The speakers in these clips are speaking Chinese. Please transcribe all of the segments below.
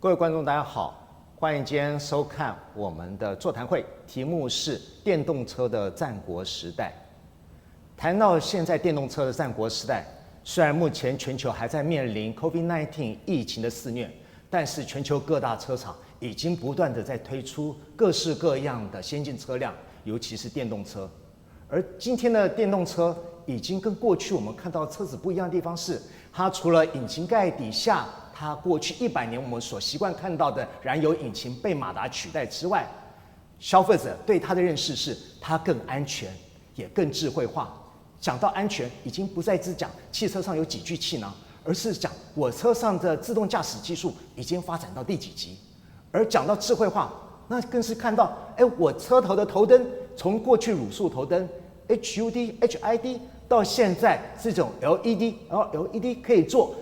各位观众，大家好，欢迎今天收看我们的座谈会，题目是电动车的战国时代。谈到现在电动车的战国时代，虽然目前全球还在面临 COVID-19 疫情的肆虐，但是全球各大车厂已经不断的在推出各式各样的先进车辆，尤其是电动车。而今天的电动车已经跟过去我们看到车子不一样的地方是，它除了引擎盖底下，它过去100年我们所习惯看到的燃油引擎被马达取代之外，消费者对它的认识是它更安全，也更智慧化。讲到安全，已经不再只讲汽车上有几具气囊，而是讲我车上的自动驾驶技术已经发展到第几级。而讲到智慧化，那更是看到，我车头的头灯从过去卤素头灯 HUD、HID 到现在这种 LED， 然后 LED 可以做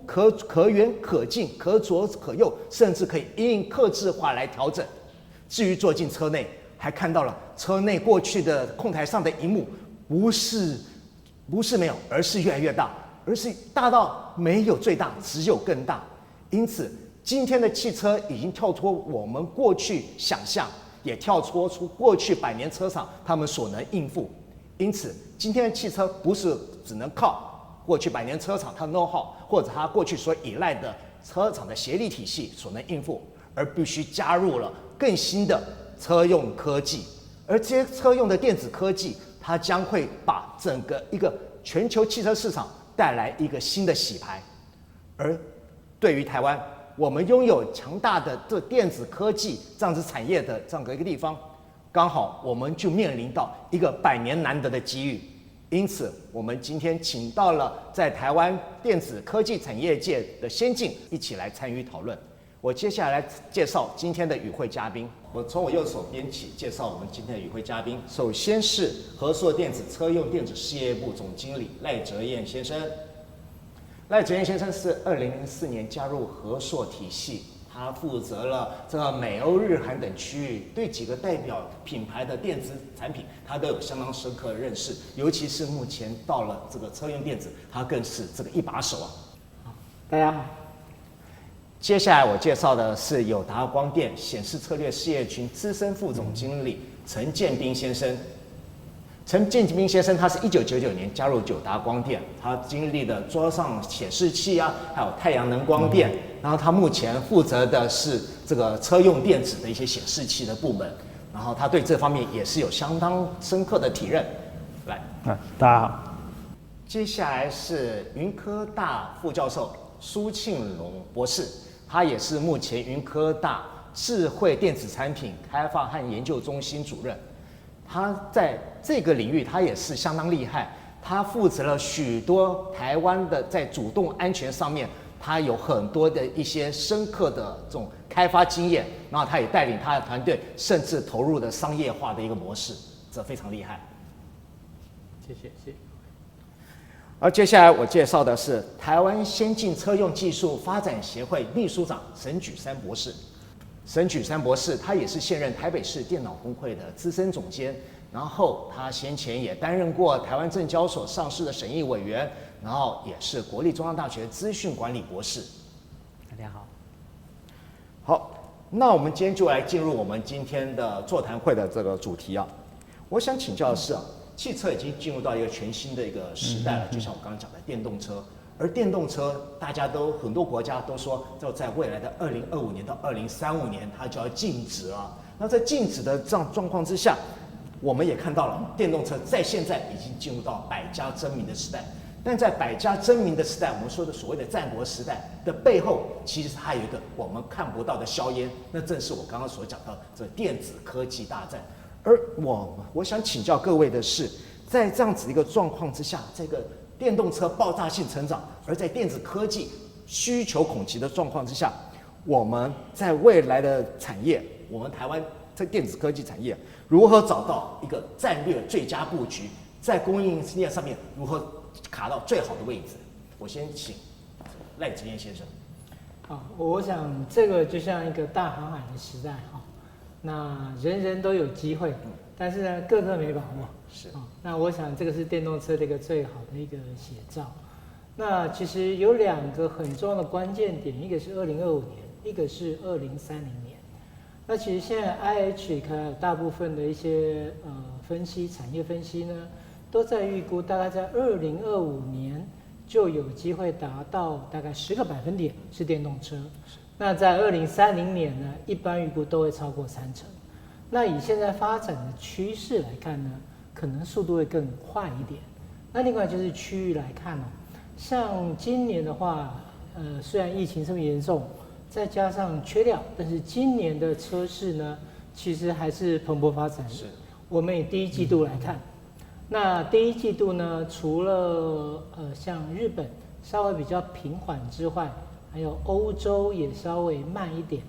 可远可近、可左可右，甚至可以因应客制化来调整。至于坐进车内，还看到了车内过去的控台上的萤幕不是没有，而是越来越大，而是大到没有最大，只有更大。因此，今天的汽车已经跳脱我们过去想象，也跳脱出过去100年车厂他们所能应付。因此，今天的汽车不是只能靠过去100年车厂它 know how 或者它过去所依赖的车厂的协力体系所能应付，而必须加入了更新的车用科技。而这些车用的电子科技，它将会把整个一个全球汽车市场带来一个新的洗牌。而对于台湾，我们拥有强大的这电子科技这样子产业的这样的一个地方，刚好我们就面临到一个100年难得的机遇。因此，我们今天请到了在台湾电子科技产业界的先进，一起来参与讨论。我接下来介绍今天的与会嘉宾。我从我右手边起介绍我们今天的与会嘉宾。首先是和硕电子车用电子事业部总经理赖哲彦先生。赖哲彦先生是2004年加入和硕体系，他负责了这个美欧日韩等区域，对几个代表品牌的电子产品，他都有相当深刻的认识。尤其是目前到了这个车用电子，他更是这个一把手啊。大家好。接下来我介绍的是友达光电显示策略事业群资深副总经理陈建斌先生。陈建斌先生他是1999年加入友达光电，他经历了桌上显示器啊，还有太阳能光电，然后他目前负责的是这个车用电子的一些显示器的部门，然后他对这方面也是有相当深刻的体认。来，大家好。接下来是云科大副教授苏庆龙博士。他也是目前云科大智慧电子产品开发和研究中心主任。他在这个领域他也是相当厉害，他负责了许多台湾的在主动安全上面，他有很多的一些深刻的这种开发经验，然后他也带领他的团队，甚至投入了商业化的一个模式，这非常厉害。谢谢。而接下来我介绍的是台湾先进车用技术发展协会秘书长沈举山博士。沈举山博士他也是现任台北市电脑工会的资深总监，然后他先前也担任过台湾证交所上市的审议委员，然后也是国立中央大学资讯管理博士。大家好。好，那我们今天就来进入我们今天的座谈会的这个主题啊。我想请教的是汽车已经进入到一个全新的一个时代了，就像我刚刚讲的电动车。而电动车，大家都很多国家都说，就在未来的2025年到2035年，它就要禁止了。那在禁止的这样状况之下，我们也看到了电动车在现在已经进入到百家争鸣的时代。但在百家争鸣的时代，我们说的所谓的战国时代的背后，其实还有一个我们看不到的硝烟，那正是我刚刚所讲到这电子科技大战。而我想请教各位的是，在这样子一个状况之下，这个电动车爆炸性成长，而在电子科技需求恐急的状况之下，我们在未来的产业，我们台湾在电子科技产业如何找到一个战略最佳布局，在供应链上面如何卡到最好的位置？我先请赖哲彦先生。我想这个就像一个大航海的时代那人人都有机会，但是呢，个个没把握。是那我想这个是电动车的一个最好的一个写照。那其实有2个很重要的关键点，一个是2025年，一个是2030年。那其实现在 IH 还有大部分的一些分析产业分析呢，都在预估大概在2025年就有机会达到大概10个百分点是电动车。那在2030年呢，一般预估都会超过30%。那以现在发展的趋势来看呢，可能速度会更快一点。那另外就是区域来看像今年的话，虽然疫情这么严重，再加上缺料，但是今年的车市呢，其实还是蓬勃发展。是，我们以第一季度来看，那第一季度呢，除了像日本稍微比较平缓之外，还有欧洲也稍微慢一点。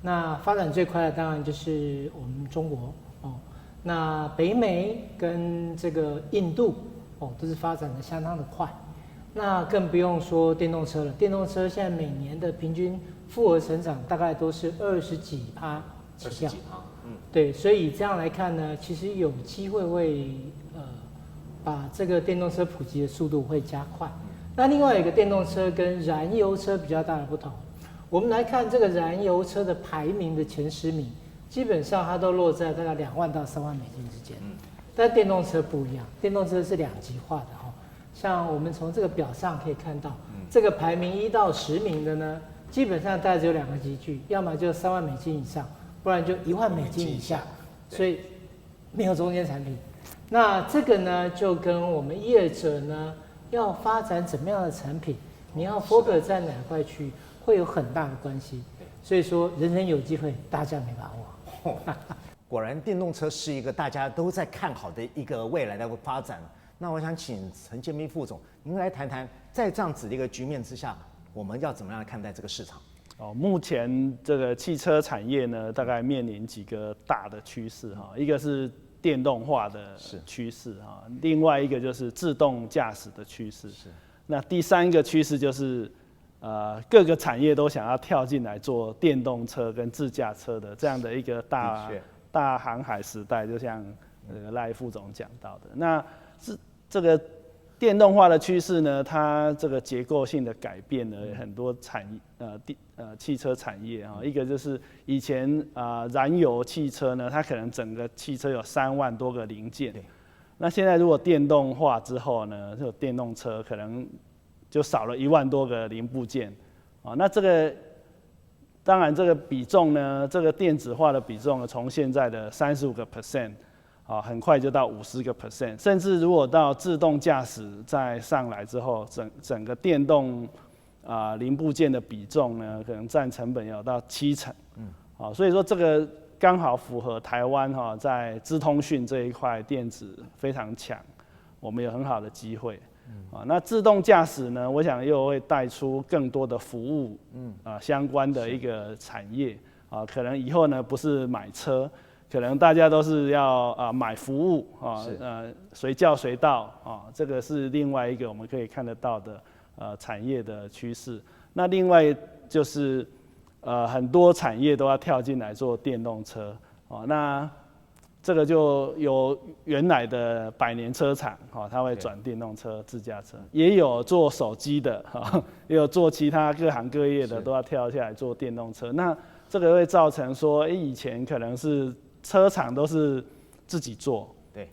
那发展最快的当然就是我们中国哦。那北美跟这个印度都是发展的相当的快。那更不用说电动车了，电动车现在每年的平均复合成长大概都是20几%起跳。对，所以这样来看呢，其实有机会会把这个电动车普及的速度会加快。那另外一个电动车跟燃油车比较大的不同，我们来看这个燃油车的排名的前10名，基本上它都落在大概2万到3万美金之间。但电动车不一样，电动车是2极化的像我们从这个表上可以看到，这个排名1到10名的呢，基本上大概只有2个级距，要么就3万美金以上，不然就1万美金以下，所以没有中间产品。那这个呢，就跟我们业者呢要发展怎么样的产品，你要 focus 在哪块区域，会有很大的关系。所以说，人人有机会，大家没把握。果然，电动车是一个大家都在看好的一个未来的发展。那我想请陈建斌副总，您来谈谈，在这样子的一个局面之下，我们要怎么样来看待这个市场？目前这个汽车产业呢，大概面临几个大的趋势一个是电动化的趋势另外一个就是自动驾驶的趋势。那第3个趋势就是各个产业都想要跳进来做电动车跟自驾车的这样的一个大航海时代，就像赖副总讲到的。那这个电动化的趋势呢，它这个结构性的改变了很多汽车产业一个就是以前燃油汽车呢，它可能整个汽车有3万多个零件，那现在如果电动化之后呢，这个电动车可能就少了1万多个零部件那这个当然这个比重呢，这个电子化的比重呢，从现在的35%。很快就到50%，甚至如果到自动驾驶再上来之后，整个电动零部件的比重呢，可能占成本有到70%。所以说这个刚好符合台湾在资通讯这一块电子非常强，我们有很好的机会。那自动驾驶呢，我想又会带出更多的服务相关的一个产业可能以后呢不是买车。可能大家都是要买服务随叫随到这个是另外一个我们可以看得到的产业的趋势。那另外就是很多产业都要跳进来做电动车那这个就有原来的百年车厂它会转电动车、自驾车，也有做手机的也有做其他各行各业的都要跳下来做电动车。那这个会造成说，以前可能是车厂都是自己做，对，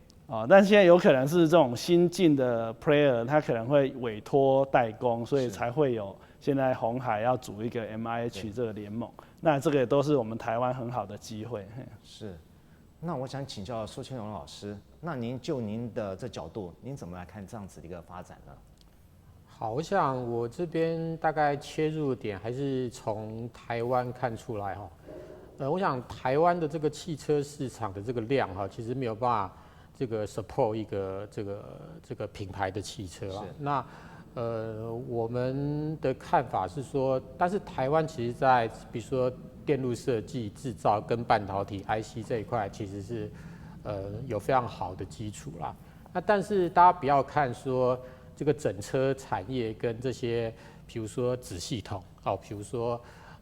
但现在有可能是这种新进的 player， 他可能会委托代工，所以才会有现在鸿海要组一个 MIH 这个联盟。那这个也都是我们台湾很好的机会。是，那我想请教苏清荣老师，那您就您的这角度，您怎么来看这样子的一个发展呢？好，我想我这边大概切入点还是从台湾看出来我想台湾的这个汽车市场的这个量其实没有办法这个 support 一个这个品牌的汽车那我们的看法是说，但是台湾其实在比如说电路设计、制造跟半导体 IC 这一块，其实是有非常好的基础啦。那但是大家不要看说这个整车产业跟这些，比如说子系统比如说。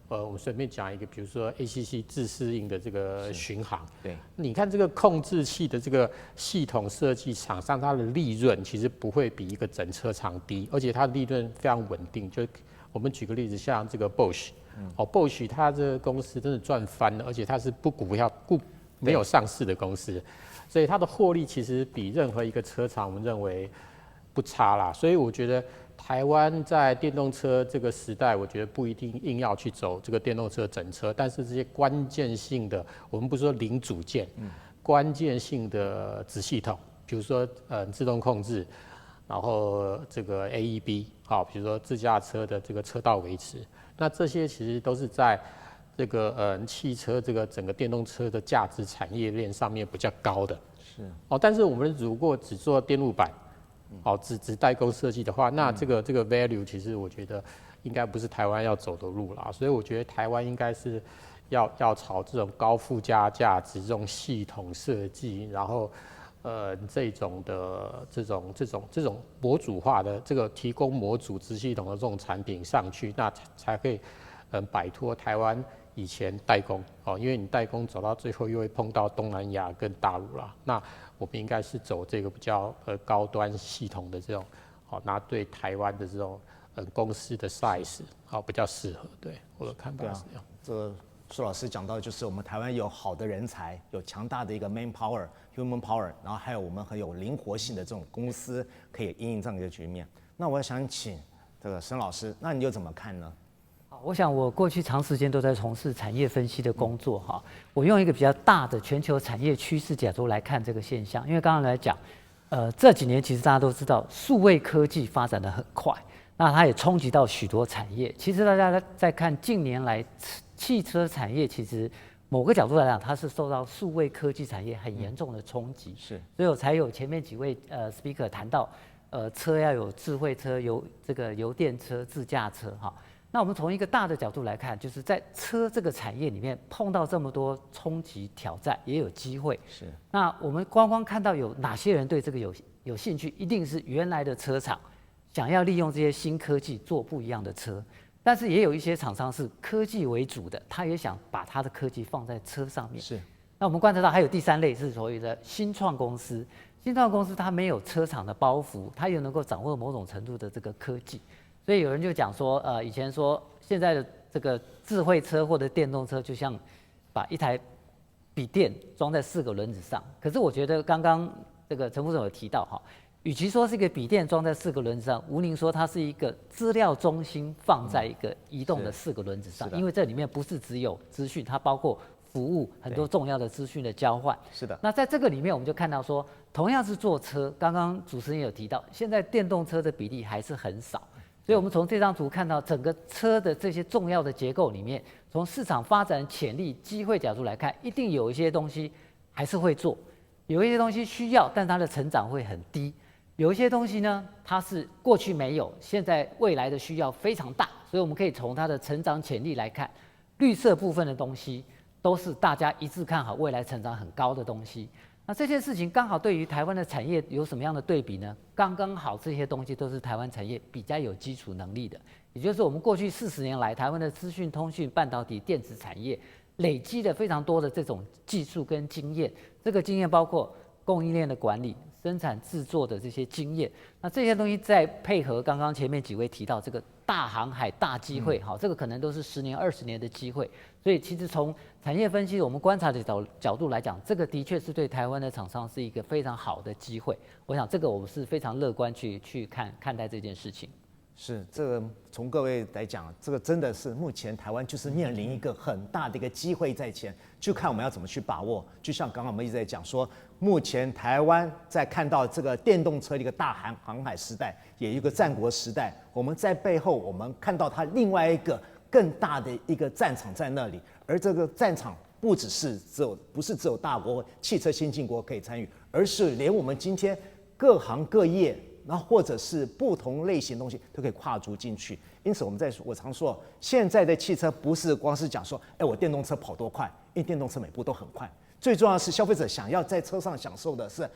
我们随便讲一个，比如说 ACC 自适应的这个巡航，对，你看这个控制器的这个系统设计厂商，它的利润其实不会比一个整车厂低，而且它的利润非常稳定。就我们举个例子，像这个 Bosch ，Bosch 它这个公司真的赚翻了，而且它是没有上市的公司，所以它的获利其实比任何一个车厂我们认为不差啦。所以我觉得台湾在电动车这个时代，我觉得不一定硬要去走这个电动车整车，但是这些关键性的，我们不是说零组件，关键性的子系统，比如说自动控制，然后这个 AEB， 好，比如说自驾车的这个车道维持，那这些其实都是在这个汽车这个整个电动车的价值产业链上面比较高的。是但是我们如果只做电路板，只代工设计的话，那这个 value 其实我觉得应该不是台湾要走的路啦。所以我觉得台湾应该是要朝这种高附加价值、这种系统设计，然后这种模组化的这个提供模组子系统的这种产品上去，那才可以摆脱台湾以前代工因为你代工走到最后又会碰到东南亚跟大陆啦。那我们应该是走这个比较高端系统的这种那对台湾的这种公司的 size 比较适合。对我的看法是这样。这个苏老师讲到，就是我们台湾有好的人才，有强大的一个 human power， 然后还有我们很有灵活性的这种公司可以因应这样一个局面。那我想请这个沈老师，那你又怎么看呢？我想我过去长时间都在从事产业分析的工作哈，我用一个比较大的全球产业趋势角度来看这个现象，因为刚刚来讲，这几年其实大家都知道数位科技发展得很快，那它也冲击到许多产业。其实大家在看近年来汽车产业，其实某个角度来讲，它是受到数位科技产业很严重的冲击，是，所以我才有前面几位speaker 谈到，车要有智慧车、油电车、自驾车哈。那我们从一个大的角度来看，就是在车这个产业里面碰到这么多冲击挑战，也有机会。是。那我们光看到有哪些人对这个有兴趣，一定是原来的车厂想要利用这些新科技做不一样的车，但是也有一些厂商是科技为主的，他也想把他的科技放在车上面。是。那我们观察到还有第三类是所谓的新创公司，新创公司它没有车厂的包袱，它又能够掌握某种程度的这个科技。所以有人就讲说，以前说现在的这个智慧车或者电动车，就像把一台笔电装在4个轮子上。可是我觉得刚刚这个陈副总有提到哈，与其说是一个笔电装在4个轮子上，吴宁说它是一个资料中心放在一个移动的4个轮子上，因为这里面不是只有资讯，它包括服务很多重要的资讯的交换。是的。那在这个里面，我们就看到说，同样是坐车，刚刚主持人有提到，现在电动车的比例还是很少。所以我们从这张图看到整个车的这些重要的结构里面，从市场发展潜力、机会角度来看，一定有一些东西还是会做，有一些东西需要，但它的成长会很低；有一些东西呢，它是过去没有，现在未来的需要非常大。所以我们可以从它的成长潜力来看，绿色部分的东西都是大家一致看好未来成长很高的东西。那这件事情刚好对于台湾的产业有什么样的对比呢？刚刚好这些东西都是台湾产业比较有基础能力的，也就是我们过去40年来，台湾的资讯通讯、半导体、电子产业累积了非常多的这种技术跟经验。这个经验包括供应链的管理、生产制作的这些经验。那这些东西再配合刚刚前面几位提到这个大航海大机会，好，这个可能都是10年、20年的机会。所以其实从产业分析我们观察的角度来讲，这个的确是对台湾的厂商是一个非常好的机会。我想这个我们是非常乐观去看待这件事情。是，这个从各位来讲，这个真的是目前台湾就是面临一个很大的一个机会在前，就看我们要怎么去把握。就像刚刚我们一直在讲说，目前台湾在看到这个电动车的一个大航海时代，也有一个战国时代，我们在背后我们看到它另外一个更大的一个战场在那里，而这个战场不是只有大国汽车先进国可以参与，而是连我们今天各行各业，然后或者是不同类型的东西都可以跨足进去。因此我常说，现在的汽车不是光是讲说，我电动车跑多快，因为电动车每步都很快。最重要的是消费者想要在车上享受的是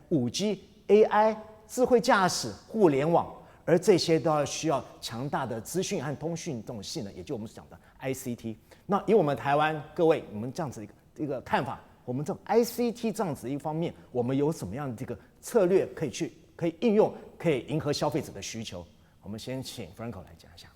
5G、AI、智慧驾驶、互联网，而这些都要需要强大的资讯和通讯这种性能，也就我们讲的 ICT。那以我们台湾各位，我们这样子一个看法，我们这种 ICT 这样子一方面，我们有什么样的这个策略可以应用，可以迎合消费者的需求？我们先请 Franco 来讲一下。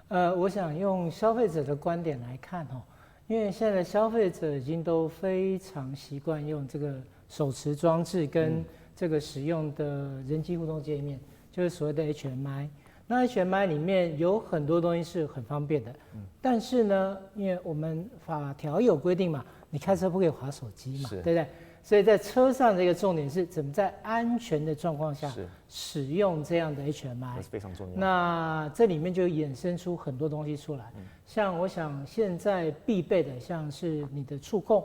我想用消费者的观点来看哦，因为现在的消费者已经都非常习惯用这个手持装置跟这个使用的人机互动界面，就是所谓的 HMI。那 HMI 里面有很多东西是很方便的，但是呢，因为我们法条有规定嘛，你开车不可以滑手机嘛，对不对？所以在车上这个重点是怎么在安全的状况下使用这样的 HMI， 这是非常重要。那这里面就衍生出很多东西出来，像我想现在必备的，像是你的触控，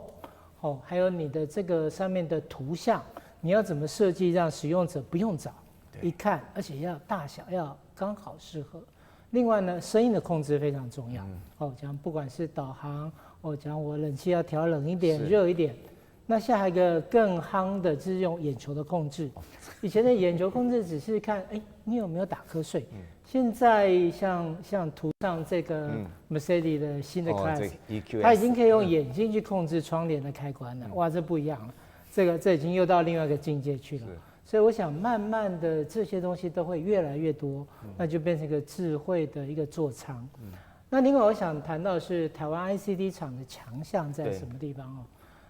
哦，还有你的这个上面的图像，你要怎么设计让使用者不用找，一看，而且要大小要刚好适合。另外呢，声音的控制非常重要。哦，讲不管是导航，哦，讲我冷气要调冷一点、热一点。那下一个更夯的就是用眼球的控制。以前的眼球控制只是看，你有没有打瞌睡。现在像图上这个 Mercedes 的新的 Class，它已经可以用眼睛去控制窗帘的开关了。哇，这不一样了，这已经又到另外一个境界去了。所以我想，慢慢的这些东西都会越来越多，那就变成一个智慧的一个座舱。那另外我想谈到的是台湾 ICT 厂的强项在什么地方哦？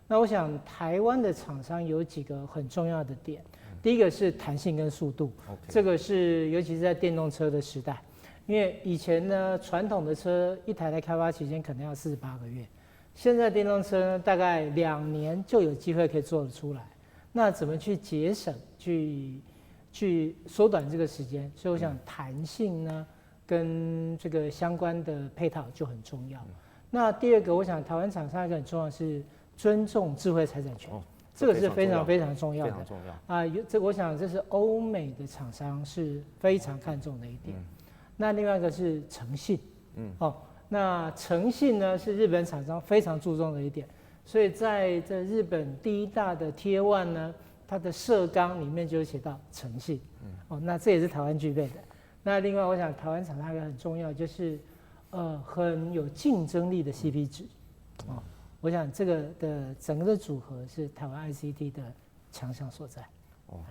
那我想台湾的厂商有几个很重要的点，第一个是弹性跟速度，这个是尤其是在电动车的时代，因为以前呢传统的车一台在开发期间可能要48个月，现在电动车呢大概2年就有机会可以做得出来。那怎么去节省、去缩短这个时间？所以我想弹性呢跟这个相关的配套就很重要。那第二个，我想台湾厂商一个很重要的是尊重智慧财产权，这个是非常非常重要的。我想这是欧美的厂商是非常看重的一点。那另外一个是诚信，那诚信呢是日本厂商非常注重的一点。所以在这日本第1大的Tier 1呢，它的社纲里面就写到诚信，那这也是台湾具备的。那另外，我想台湾厂商一个很重要就是，很有竞争力的 CP 值，我想这个的整个的组合是台湾 ICT 的强项所在。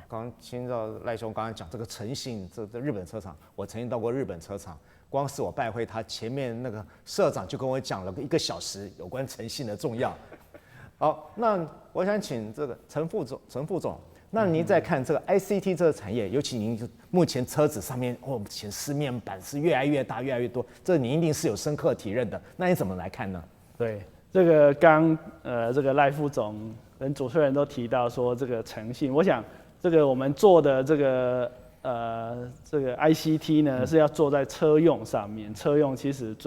刚刚听到赖兄刚才讲这个诚信，这日本车厂，我曾经到过日本车厂，光是我拜会他前面那个社长就跟我讲了1个小时有关诚信的重要。好，那我想请这个陈副总，那您在看这个 ICT 这个产业，尤其您目前车子上面显示面板是越来越大、越来越多，这你一定是有深刻体认的。那你怎么来看呢？对，这个这个赖副总跟主持人都提到说这个诚信，我想这个我们做的这个 ICT 呢是要做在车用上面，车用其实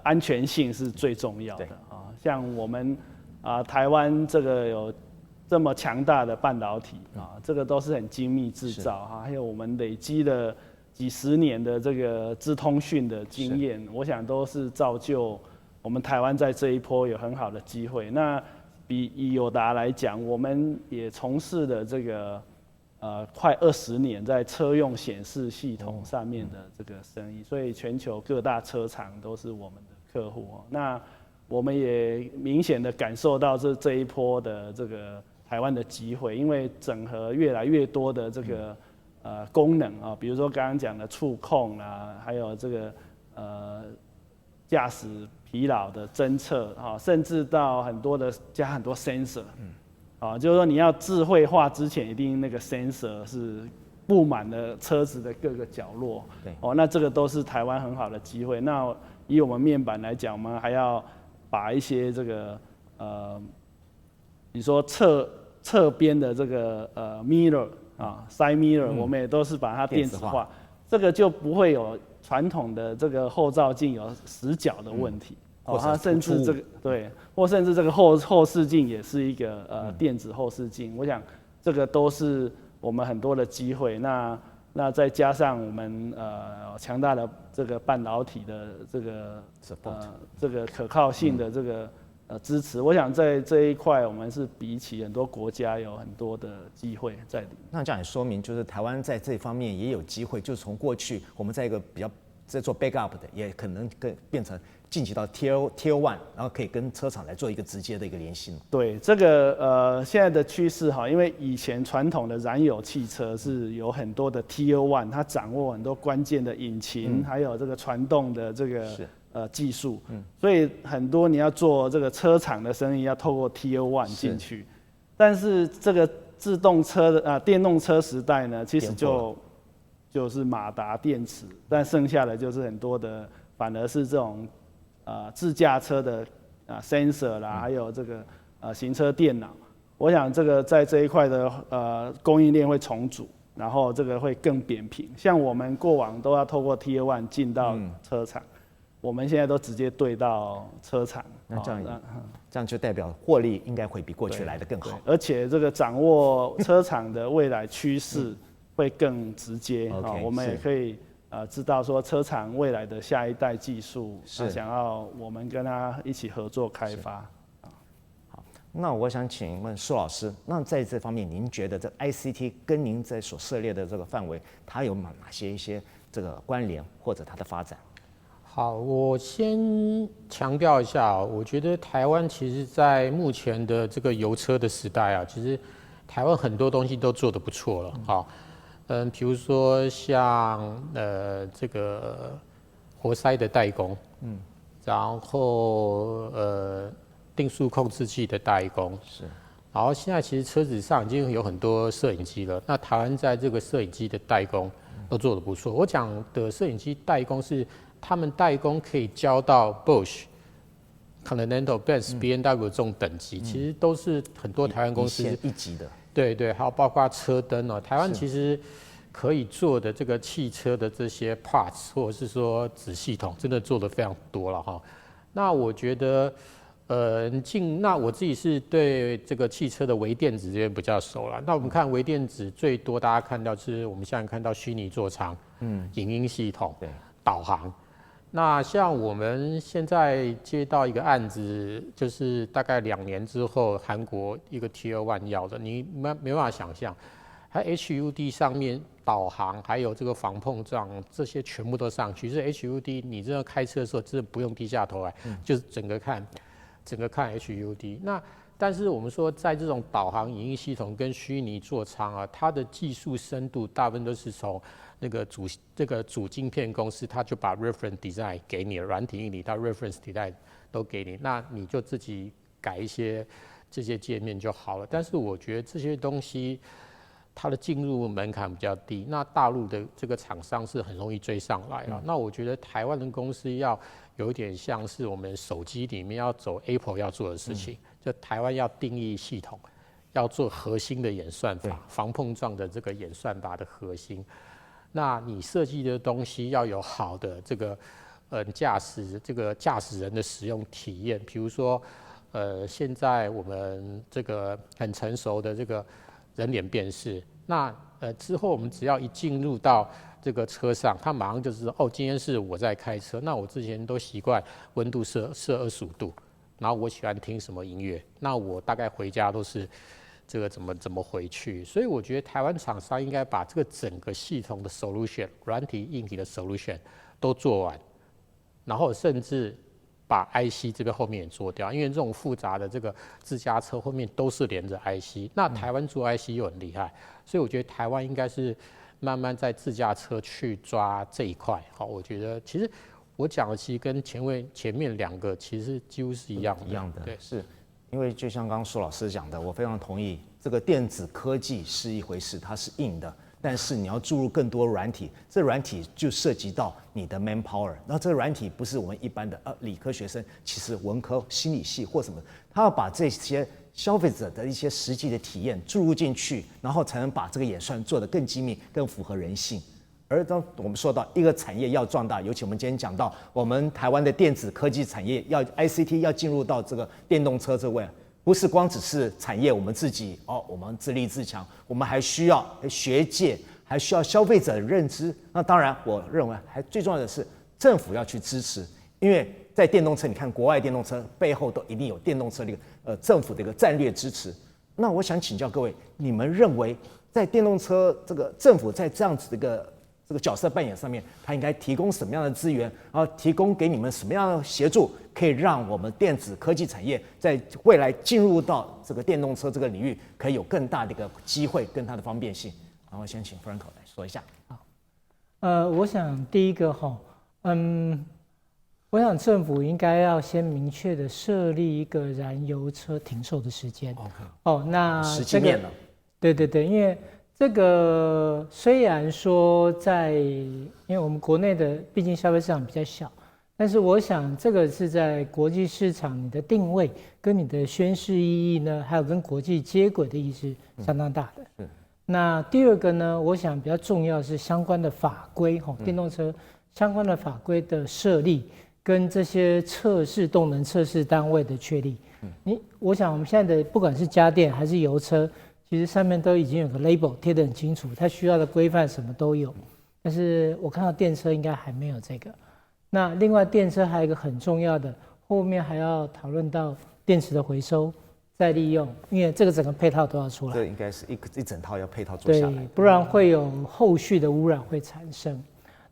安全性是最重要的啊，像我们。台湾这个有这么强大的半导体这个都是很精密制造还有我们累积了几十年的这个资通讯的经验，我想都是造就我们台湾在这一波有很好的机会。那以友达来讲，我们也从事了这个快20年在车用显示系统上面的这个生意，所以全球各大车厂都是我们的客户那我们也明显的感受到这一波的这个台湾的机会，因为整合越来越多的这个功能比如说刚刚讲的触控还有这个驾驶疲劳的侦测甚至到加很多 sensor，就是说你要智慧化之前，一定那个 sensor 是布满了车子的各个角落，那这个都是台湾很好的机会。那以我们面板来讲，我们还要把一些这个你说侧边的这个mirror side mirror，我们也都是把它电子化，这个就不会有传统的这个后照镜有死角的问题，它甚至这个或甚至这个后视镜也是一个电子后视镜，我想这个都是我们很多的机会。那再加上我们强大的这个半导体的这个可靠性的这个支持，我想在这一块我们是比起很多国家有很多的机会在里面。那这样也说明，就是台湾在这方面也有机会，就是从过去我们在一个比较在做 backup 的，也可能变成晋级到 Tier 1，然后可以跟车厂来做一个直接的一个联系呢？对，这个现在的趋势哈，因为以前传统的燃油汽车是有很多的 Tier 1，它掌握很多关键的引擎，还有这个传动的这个技术，所以很多你要做这个车厂的生意要透过 Tier 1进去，但是这个自动车的电动车时代呢，其实就是马达、电池，但剩下的就是很多的反而是这种自驾车的sensor 啦，还有这个行车电脑。我想这个在这一块的供应链会重组，然后这个会更扁平。像我们过往都要透过 Tier 1进到车厂，我们现在都直接对到车厂。那这样就代表获利应该会比过去来得更好。而且这个掌握车厂的未来趋势会更直接。我们也可以知道说车厂未来的下一代技术，想要我们跟他一起合作开发。好，那我想请问苏老师，那在这方面，您觉得这 ICT 跟您在所涉猎的这个范围，它有哪些一些这个关联或者它的发展？好，我先强调一下，我觉得台湾其实在目前的这个油车的时代啊，其实台湾很多东西都做得不错了。好，比如说像这个活塞的代工，然后定速控制器的代工，然后现在其实车子上已经有很多摄影机了，那台湾在这个摄影机的代工都做得不错。我讲的摄影机代工是他们代工可以交到 Bosch、Continental、Benz、B&W 这种等级，其实都是很多台湾公司一级的。对，还有包括车灯哦，台湾其实可以做的这个汽车的这些 parts 或者是说子系统，真的做得非常多了哈。那我觉得，那我自己是对这个汽车的微电子这边比较熟了。那我们看微电子最多大家看到是我们现在看到虚拟座舱、影音系统、导航。那像我们现在接到一个案子，就是大概2年之后，韩国一个 Tier 1要的，你没办法想象，它 HUD 上面导航还有这个防碰撞这些全部都上去。这 HUD 你真的开车的时候真的不用低下头来，就是整个看 HUD。那但是我们说，在这种导航影音系统跟虚拟座舱啊，它的技术深度大部分都是从那个主晶片公司，他就把 reference design 给你，软体硬体它 reference design 都给你，那你就自己改一些这些界面就好了。但是我觉得这些东西它的进入门槛比较低，那大陆的这个厂商是很容易追上来了。那我觉得台湾的公司要有一点像是我们手机里面要走 Apple 要做的事情，就台湾要定义系统，要做核心的演算法，防碰撞的这个演算法的核心。那你设计的东西要有好的这个驾驶人的使用体验，比如说现在我们这个很成熟的这个人脸辨识，那之后我们只要一进入到这个车上，它马上就知道哦，今天是我在开车。那我之前都习惯温度设25度，然后我喜欢听什么音乐，那我大概回家都是这个怎么回去。所以我觉得台湾厂商应该把这个整个系统的 solution， 软体硬体的 solution 都做完，然后甚至把 IC 这边后面也做掉，因为这种复杂的这个自家车后面都是连着 IC， 那台湾做 IC 又很厉害，所以我觉得台湾应该是慢慢在自驾车去抓这一块。好，我觉得其实我讲的其实跟前面2个其实几乎是一样的。对，是因为就像刚刚苏老师讲的，我非常同意，这个电子科技是一回事，它是硬的。但是你要注入更多软体，这软体就涉及到你的 manpower。那这个软体不是我们一般的理科学生，其实文科、心理系或什么，他要把这些消费者的一些实际的体验注入进去，然后才能把这个演算做得更精密、更符合人性。而当我们说到一个产业要壮大，尤其我们今天讲到我们台湾的电子科技产业要 ICT 要进入到这个电动车这位。不是光只是产业，我们自己我们自立自强，我们还需要学界，还需要消费者的认知。那当然，我认为还最重要的是政府要去支持，因为在电动车，你看国外电动车背后都一定有电动车的一个政府的一个战略支持。那我想请教各位，你们认为在电动车这个政府在这样子的一个这个角色扮演上面，它应该提供什么样的资源，然后提供给你们什么样的协助，可以让我们电子科技产业在未来进入到这个电动车这个领域，可以有更大的一个机会跟它的方便性。然后先请 Franco 来说一下。我想第一个我想政府应该要先明确的设立一个燃油车停售的时间。那实际面了。对，因为这个虽然说因为我们国内的毕竟消费市场比较小，但是我想这个是在国际市场你的定位跟你的宣示意义呢，还有跟国际接轨的意义是相当大的。那第二个呢，我想比较重要是相关的法规，电动车相关的法规的设立，跟这些动能测试单位的确立。我想我们现在的不管是家电还是油车，其实上面都已经有个 label 贴得很清楚，它需要的规范什么都有。但是我看到电车应该还没有这个。那另外电车还有一个很重要的，后面还要讨论到电池的回收再利用，因为这个整个配套都要出来。这应该是一整套要配套做下来，对，不然会有后续的污染会产生。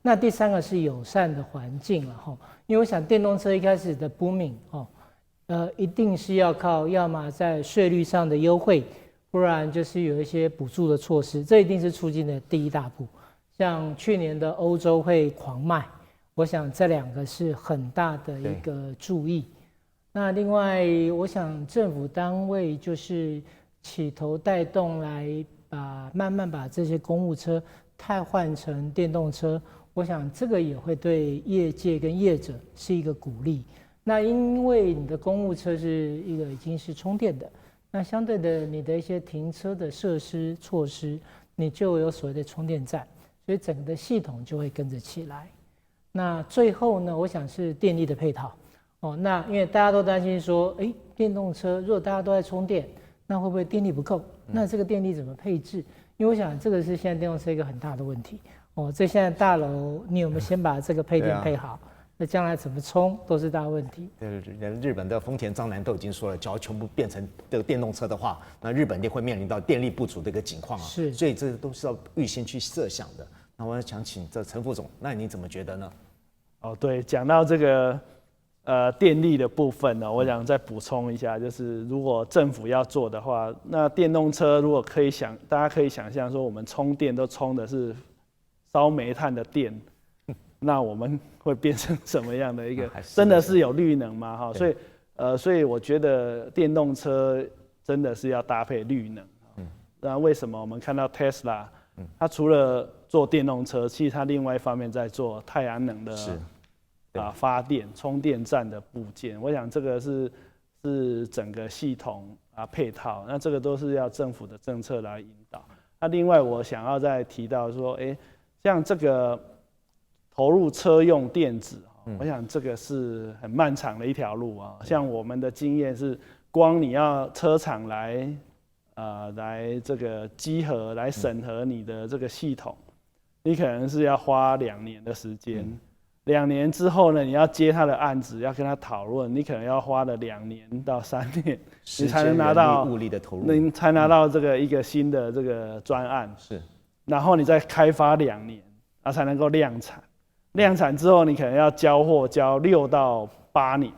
那第三个是友善的环境了哈，因为我想电动车一开始的 booming 一定是要靠要么在税率上的优惠，不然就是有一些补助的措施，这一定是促进的第一大步。像去年的欧洲会狂卖，我想这两个是很大的一个注意。那另外，我想政府单位就是起头带动来慢慢把这些公务车汰换成电动车，我想这个也会对业界跟业者是一个鼓励。那因为你的公务车是一个已经是充电的，那相对的你的一些停车的设施措施，你就有所谓的充电站，所以整个的系统就会跟着起来。那最后呢，我想是电力的配套。那因为大家都担心说，电动车如果大家都在充电，那会不会电力不够？那这个电力怎么配置？因为我想这个是现在电动车一个很大的问题。这现在大楼你有没有先把这个配电配好？那将来怎么充都是大问题。日本的丰田章男都已经说了，只要全部变成这个电动车的话，那日本一定会面临到电力不足的一个情况啊。是，所以这都是要预先去设想的。那我想请这陈副总，那你怎么觉得呢？对，讲到这个电力的部分呢，我想再补充一下，就是如果政府要做的话，那电动车如果大家可以想象说，我们充电都充的是烧煤炭的电，那我们会变成什么样的一个？真的是有绿能吗？所以我觉得电动车真的是要搭配绿能。那为什么我们看到 Tesla，它除了做电动车，其实它另外一方面在做太阳能的发电充电站的部件，我想这个是整个系统配套，那这个都是要政府的政策来引导。那另外我想要再提到说，像这个投入车用电子，我想这个是很漫长的一条路啊。像我们的经验是，光你要车厂来这个稽核来审核你的这个系统，你可能是要花2年的时间。2年之后呢，你要接他的案子，要跟他讨论，你可能要花了2年到3年，你才能拿到物力的投入，你才拿到这个一个新的这个专案。是，然后你再开发2年，才能够量产。量产之后，你可能要交货交6到8年。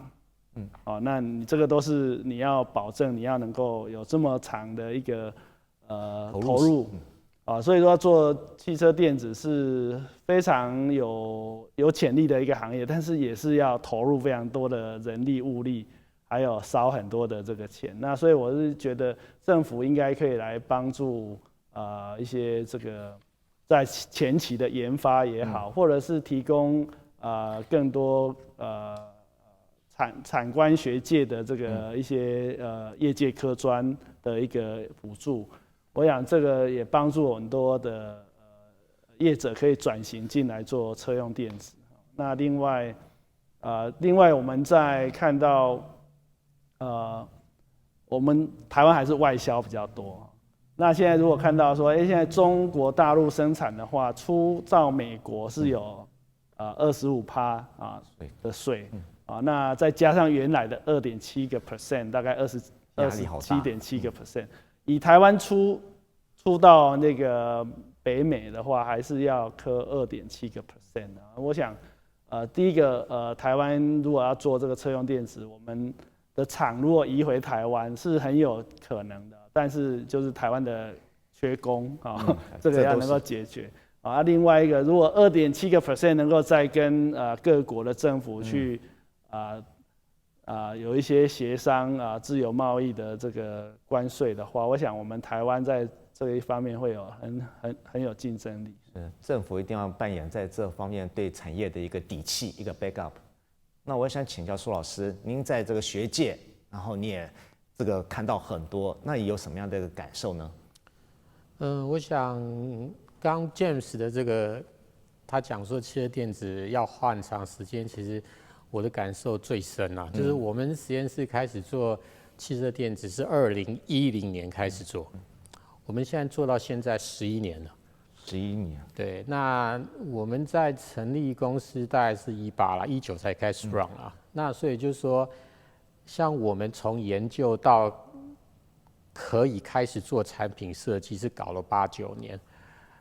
那你这个都是你要保证你要能够有这么长的一个投入。所以说做汽车电子是非常有潜力的一个行业，但是也是要投入非常多的人力物力，还有烧很多的这个钱。那所以我是觉得政府应该可以来帮助一些这个在前期的研发也好，或者是提供更多产官学界的这个一些业界科专的一个补助。我想这个也帮助很多的业者可以转型进来做车用电子。那另外我们在看到我们台湾还是外销比较多。那现在如果看到说，现在中国大陆生产的话，出到美国是有25%的税那再加上原来的2.7%，大概27.7%。以台湾出到那个北美的话，还是要科2.7%啊。我想，第一个，台湾如果要做这个车用电子，我们的厂如果移回台湾是很有可能的，但是就是台湾的缺工啊，这个要能够解决啊。另外一个，如果2.7%能够再跟各国的政府去有一些协商自由贸易的这个关税的话，我想我们台湾在这一方面会有很有竞争力。政府一定要扮演在这方面对产业的一个底气，一个 backup。那我想请教苏老师，您在这个学界，然后你也这个看到很多，那有什么样的一个感受呢？我想刚 James 的这个他讲说汽车电子要花很长时间，其实我的感受最深啊，就是我们实验室开始做汽车电子是2010年开始做，我们现在做到现在11年了。11年。对，那我们在成立公司大概是18啦，19才开始 run 啦。那所以就是说，像我们从研究到可以开始做产品设计，是搞了8、9年。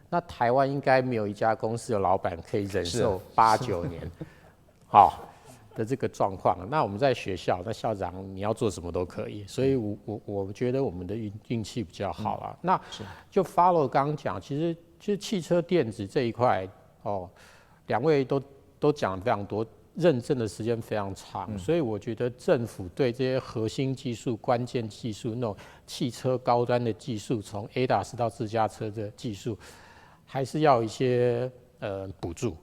那台湾应该没有一家公司的老板可以忍受8、9年，好的这个状况。那我们在学校，那校长你要做什么都可以，所以我觉得我们的运气比较好啦。那就 follow 刚刚讲，其实汽车电子这一块哦，两位都讲得非常多，认证的时间非常长，所以我觉得政府对这些核心技术、关键技术那种汽车高端的技术，从 ADAS 到自驾车的技术，还是要一些补助。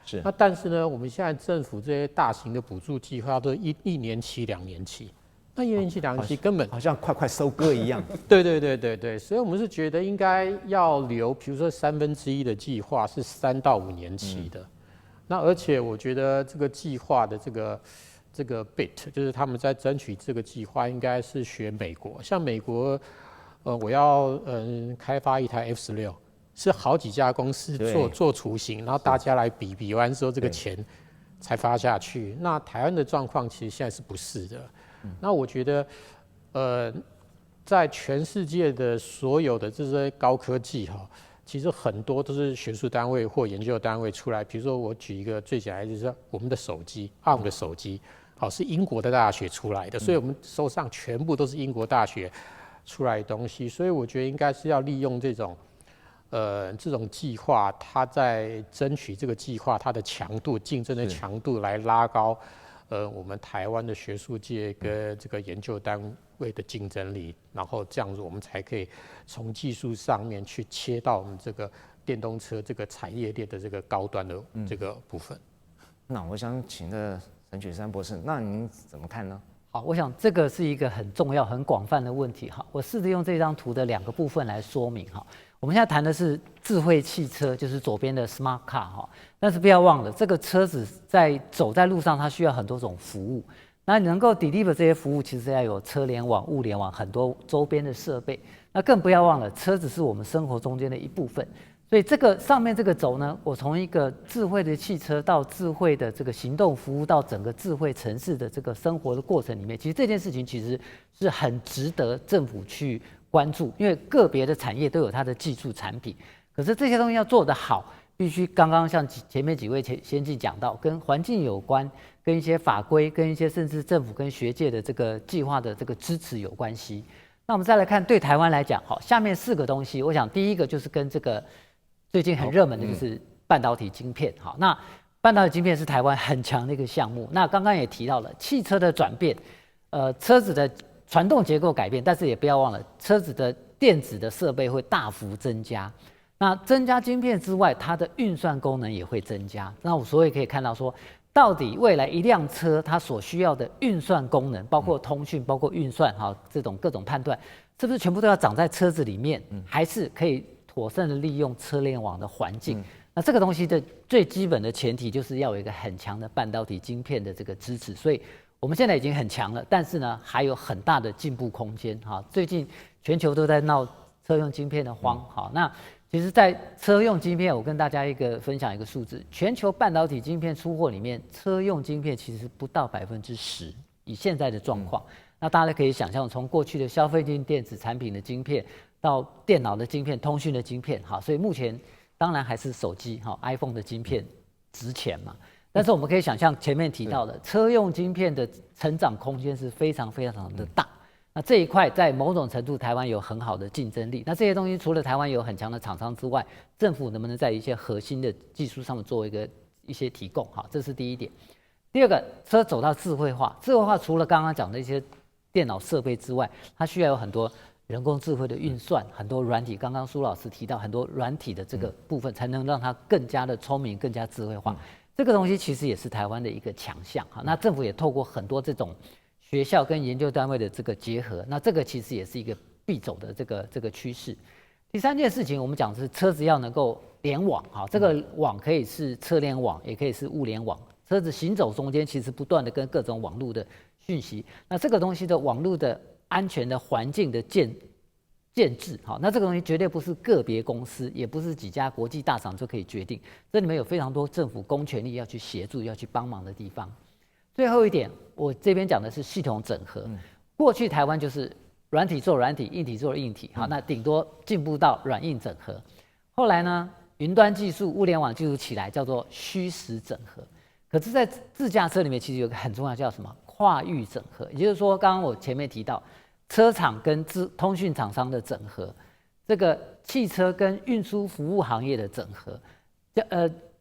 是。那但是呢，我们现在政府这些大型的补助计划都一年期、2年期，那1年期、2年期根本好像快收割一样。对，所以我们是觉得应该要留，比如说1/3的计划是3到5年期的。那而且我觉得这个计划的这个 bit， 就是他们在争取这个计划，应该是学美国。像美国，我要开发一台 F16，是好几家公司做雏形，然后大家来比完之后，这个钱才发下去。那台湾的状况其实现在是不是的？那我觉得，在全世界的所有的这些高科技哈，其实很多都是学术单位或研究单位出来。比如说，我举一个最简单的，就是我们的手机 ，ARM 的手机，好是英国的大学出来的，所以我们手上全部都是英国大学出来的东西。所以我觉得应该是要利用这种计划，它在争取这个计划它的强度、竞争的强度来拉高。我们台湾的学术界跟这个研究单位的竞争力，然后这样子我们才可以从技术上面去切到我们这个电动车这个产业链的这个高端的这个部分。那我想请陈雪山博士，那您怎么看呢？好，我想这个是一个很重要、很广泛的问题哈。我试着用这张图的2个部分来说明哈。我们现在谈的是智慧汽车，就是左边的 Smart Car 哈。但是不要忘了，这个车子走在路上，它需要很多种服务。那能够 deliver 这些服务，其实要有车联网、物联网，很多周边的设备。那更不要忘了，车子是我们生活中间的一部分。所以这个上面这个轴呢，我从一个智慧的汽车到智慧的这个行动服务，到整个智慧城市的这个生活的过程里面，其实这件事情其实是很值得政府去关注，因为个别的产业都有它的技术产品，可是这些东西要做得好，必须刚刚像前面几位先进讲到，跟环境有关，跟一些法规，跟一些甚至政府跟学界的这个计划的这个支持有关系。那我们再来看对台湾来讲，好，下面4个东西，我想第一个就是跟这个最近很热门的就是半导体晶片，好，那半导体晶片是台湾很强的一个项目。那刚刚也提到了汽车的转变，车子的传动结构改变，但是也不要忘了，车子的电子的设备会大幅增加。那增加晶片之外，它的运算功能也会增加。那我所以可以看到说，到底未来一辆车它所需要的运算功能，包括通讯、包括运算，哈，这种各种判断，是不是全部都要长在车子里面，还是可以妥善的利用车联网的环境？那这个东西的最基本的前提就是要有一个很强的半导体晶片的这个支持。所以我们现在已经很强了，但是呢，还有很大的进步空间。哈，最近全球都在闹车用晶片的荒。好，那其实，在车用晶片，我跟大家分享一个数字：全球半导体晶片出货里面，车用晶片其实不到10%。以现在的状况，那大家可以想象，从过去的消费性电子产品的晶片到电脑的晶片、通讯的晶片，好，所以目前当然还是手机iPhone 的晶片值钱嘛。但是我们可以想象前面提到的车用晶片的成长空间是非常非常的大。那这一块在某种程度台湾有很好的竞争力。那这些东西除了台湾有很强的厂商之外，政府能不能在一些核心的技术上面做一些提供？好，这是第一点。第二个，车走到智慧化，智慧化除了刚刚讲的一些电脑设备之外，它需要有很多人工智慧的运算，很多软体。刚刚苏老师提到很多软体的这个部分，才能让它更加的聪明、更加智慧化。这个东西其实也是台湾的一个强项。好，那政府也透过很多这种学校跟研究单位的这个结合，那这个其实也是一个必走的这个趋势。第三件事情，我们讲的是车子要能够联网，好，这个网可以是车联网，也可以是物联网。车子行走中间，其实不断的跟各种网络的讯息，那这个东西的网络的安全的环境的建制，好，那这个东西绝对不是个别公司，也不是几家国际大厂就可以决定，这里面有非常多政府公权力要去协助、要去帮忙的地方。最后一点，我这边讲的是系统整合。过去台湾就是软体做软体，硬体做硬体，好，那顶多进步到软硬整合。后来呢，云端技术、物联网技术起来，叫做虚实整合。可是，在自驾车里面，其实有个很重要叫什么？跨域整合。也就是说，刚刚我前面提到，车厂跟通讯厂商的整合，这个汽车跟运输服务行业的整合，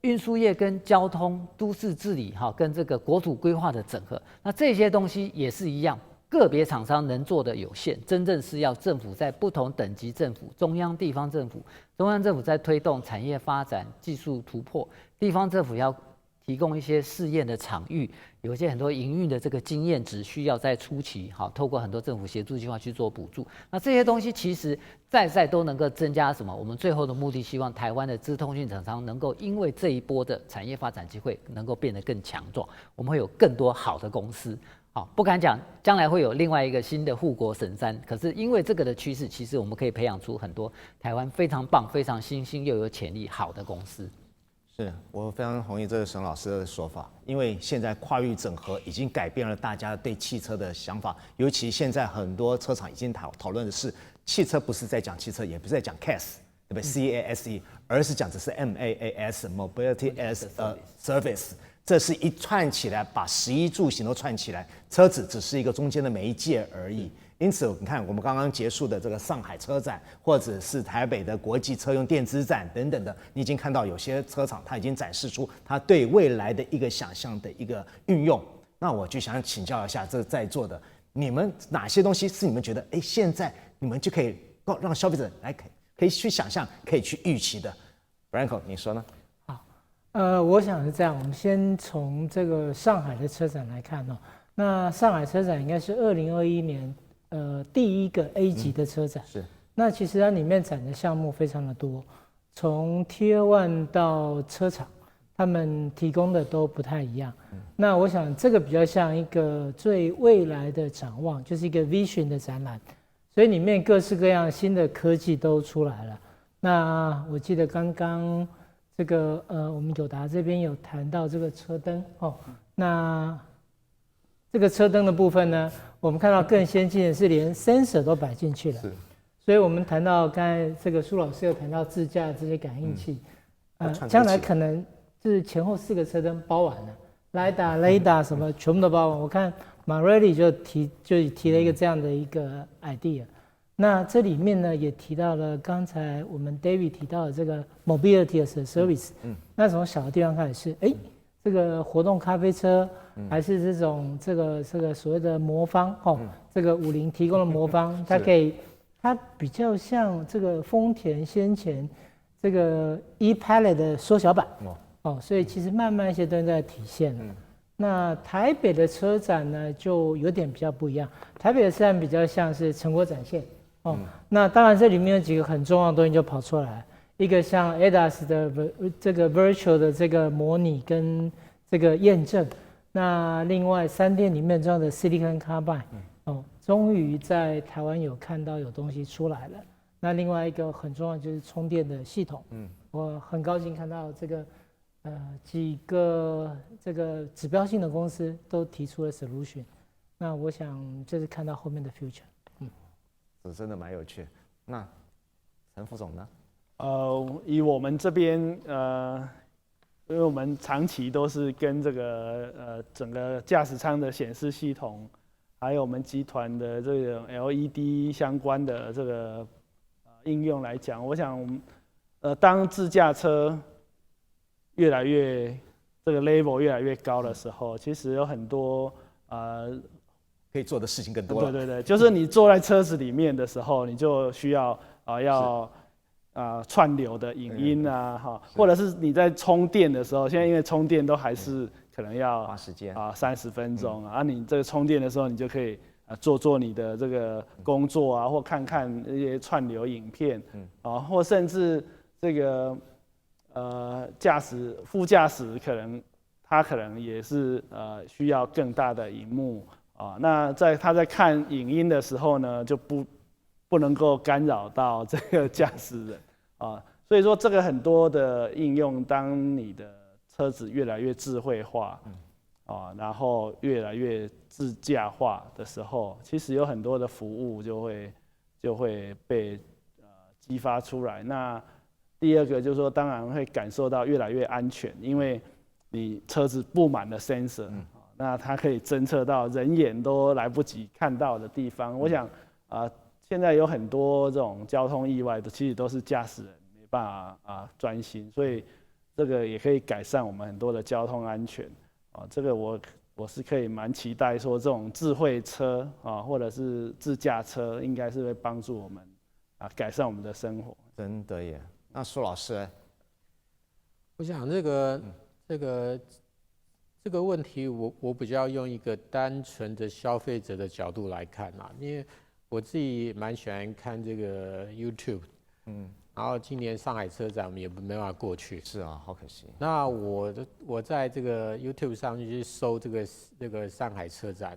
运输业跟交通、都市治理跟这个国土规划的整合，那这些东西也是一样，个别厂商能做的有限，真正是要政府在不同等级政府、中央、地方政府，中央政府在推动产业发展、技术突破，地方政府要提供一些试验的场域，有一些很多营运的这个经验值需要在初期，透过很多政府协助计划去做补助。那这些东西其实在都能够增加什么？我们最后的目的，希望台湾的资通讯厂商能够因为这一波的产业发展机会，能够变得更强壮，我们会有更多好的公司。不敢讲将来会有另外一个新的护国神山，可是因为这个的趋势，其实我们可以培养出很多台湾非常棒、非常新兴又有潜力好的公司。是我非常同意这个沈老师的说法，因为现在跨域整合已经改变了大家对汽车的想法，尤其现在很多车厂已经讨论的是，汽车不是在讲汽车，也不是在讲 CAS， 对不对 ？CASE， 而是讲的是 MAAS，Mobility as a Service。这是一串起来，把食衣住行都串起来，车子只是一个中间的媒介而已。因此，你看我们刚刚结束的这个上海车展，或者是台北的国际车用电子展等等的，你已经看到有些车厂它已经展示出它对未来的一个想象的一个运用。那我就想请教一下这在座的你们，哪些东西是你们觉得，现在你们就可以让消费者来可以去想象、可以去预期的 ？Branko， 你说呢？我想是这样，我们先从这个上海的车展来看哦。那上海车展应该是2021年第一个 A 级的车展。是。那其实它里面展的项目非常的多，从 Tier 1到车厂，他们提供的都不太一样。那我想这个比较像一个最未来的展望，就是一个 Vision 的展览，所以里面各式各样新的科技都出来了。那我记得刚刚这个我们友达这边有谈到这个车灯哦，那这个车灯的部分呢，我们看到更先进的是连 sensor 都摆进去了，所以我们谈到刚才这个苏老师有谈到自驾这些感应器，将来可能就是前后4个车灯包完了，Lidar 什么全部都包完。我看 Marelli 就提了一个这样的一个 idea。那这里面呢也提到了刚才我们 David 提到的这个 mobility as a service。那从小的地方开始是，这个活动咖啡车，还是这种这个所谓的魔方这个50提供的魔方，它比较像这个丰田先前这个 e-Pilot 的缩小版所以其实慢慢一些东西在体现了。那台北的车展呢就有点比较不一样，台北的车展比较像是成果展现。那当然这里面有几个很重要的东西就跑出来，一个像 ADAS 的这个 virtual 的这个模拟跟这个验证，那另外3电里面重要的 Silicon Carbide 终于在台湾有看到有东西出来了。那另外一个很重要就是充电的系统，我很高兴看到这个几个这个指标性的公司都提出了 solution， 那我想这是看到后面的 future。这真的蛮有趣。那陈副总呢？以我们这边因为我们长期都是跟这个整个驾驶舱的显示系统，还有我们集团的这个 LED 相关的这个应用来讲，我想当自驾车越来越这个 level 越来越高的时候，其实有很多可以做的事情更多了。对对对，就是你坐在车子里面的时候，你就需要串流的影音啊，或者是你在充电的时候，现在因为充电都还是可能要花时间30分钟啊，你这个充电的时候，你就可以做你的这个工作啊，或看看一些串流影片，或甚至这个副驾驶他可能也是需要更大的荧幕啊。那他在看影音的时候呢，就不能够干扰到这个驾驶人啊。所以说这个很多的应用，当你的车子越来越智慧化然后越来越自驾化的时候，其实有很多的服务就会被激发出来。那第二个就是说，当然会感受到越来越安全，因为你车子布满了 sensor，那它可以侦测到人眼都来不及看到的地方。我想现在有很多这种交通意外的，其实都是驾驶人没办法专心，所以这个也可以改善我们很多的交通安全这个我是可以蛮期待说，这种智慧车或者是自驾车，应该是会帮助我们改善我们的生活。真的耶。那苏老师呢？我想这个问题我比较用一个单纯的消费者的角度来看因为我自己蛮喜欢看这个 YouTube，然后今年上海车展我们也没办法过去，是啊，好可惜。那我在这个 YouTube 上面去搜这个上海车展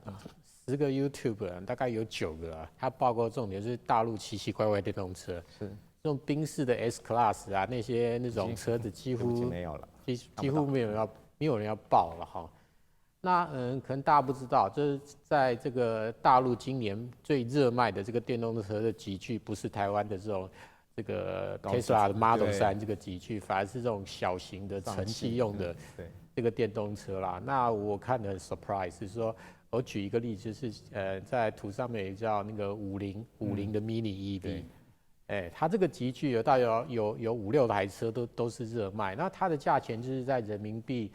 10个 YouTuber 大概有9个他报告重点是大陆奇奇怪怪电动车，是这种宾士的 S Class 那些那种车子几乎没有了，几乎没有人要报了哈。那可能大家不知道，就是在这个大陆今年最热卖的这个电动车的级距，不是台湾的这个 Tesla 的 Model 3这个级距，反而是这种小型的城际用的这个电动车啦。那我看得很 surprise， 是说我举一个例子，就是在图上面有叫那个50的 Mini EV。它这个级距大约有5-6台车都是热卖，那它的价钱就是在人民币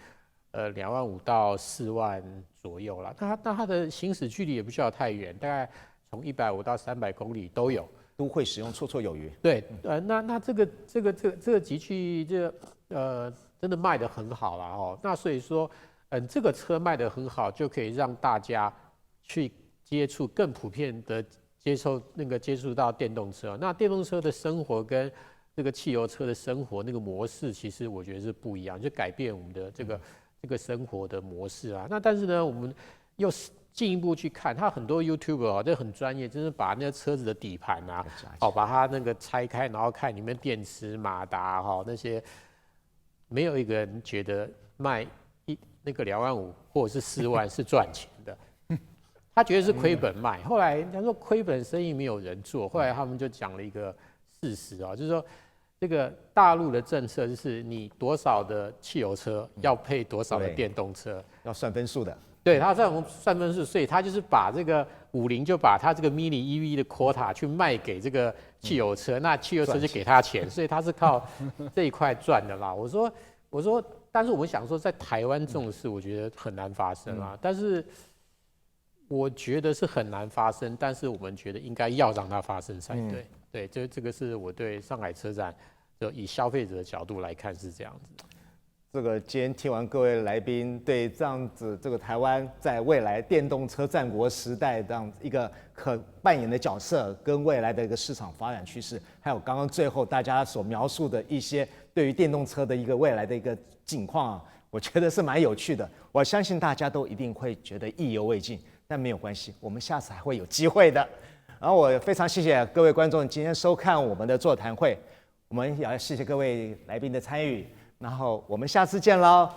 2万5到4万左右啦。那它的行驶距离也不需要太远，大概从150到300公里都有，都会使用绰绰有余。对，那这个级距真的卖得很好啦那所以说这个车卖得很好，就可以让大家去接触更普遍的接触到电动车。那电动车的生活跟这个汽油车的生活那个模式，其实我觉得是不一样，就改变我们的这个生活的模式那但是呢，我们又进一步去看，他很多 YouTuber 这很专业，就是把那个车子的底盘把它那个拆开，然后看里面电池、马达那些，没有一个人觉得卖那个2万5或者是4万是赚钱的。他觉得是亏本卖，后来他说亏本生意没有人做，后来他们就讲了一个事实就是说这个大陆的政策就是你多少的汽油车要配多少的电动车，要算分数的。对，他算分数，所以他就是把这个50就把他这个 Mini EV 的 quota 去卖给这个汽油车，那汽油车就给他钱，所以他是靠这一块赚的啦。我说，但是我们想说，在台湾这种事，我觉得很难发生但是我觉得是很难发生，但是我们觉得应该要让它发生才对。对，这个是我对上海车展，就以消费者的角度来看是这样子。这个今天听完各位来宾对这样子这个台湾在未来电动车战国时代这样一个可扮演的角色，跟未来的一个市场发展趋势，还有刚刚最后大家所描述的一些对于电动车的一个未来的一个景况我觉得是蛮有趣的。我相信大家都一定会觉得意犹未尽。但没有关系，我们下次还会有机会的。然后我非常谢谢各位观众今天收看我们的座谈会，我们也要谢谢各位来宾的参与。然后我们下次见喽，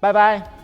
拜拜。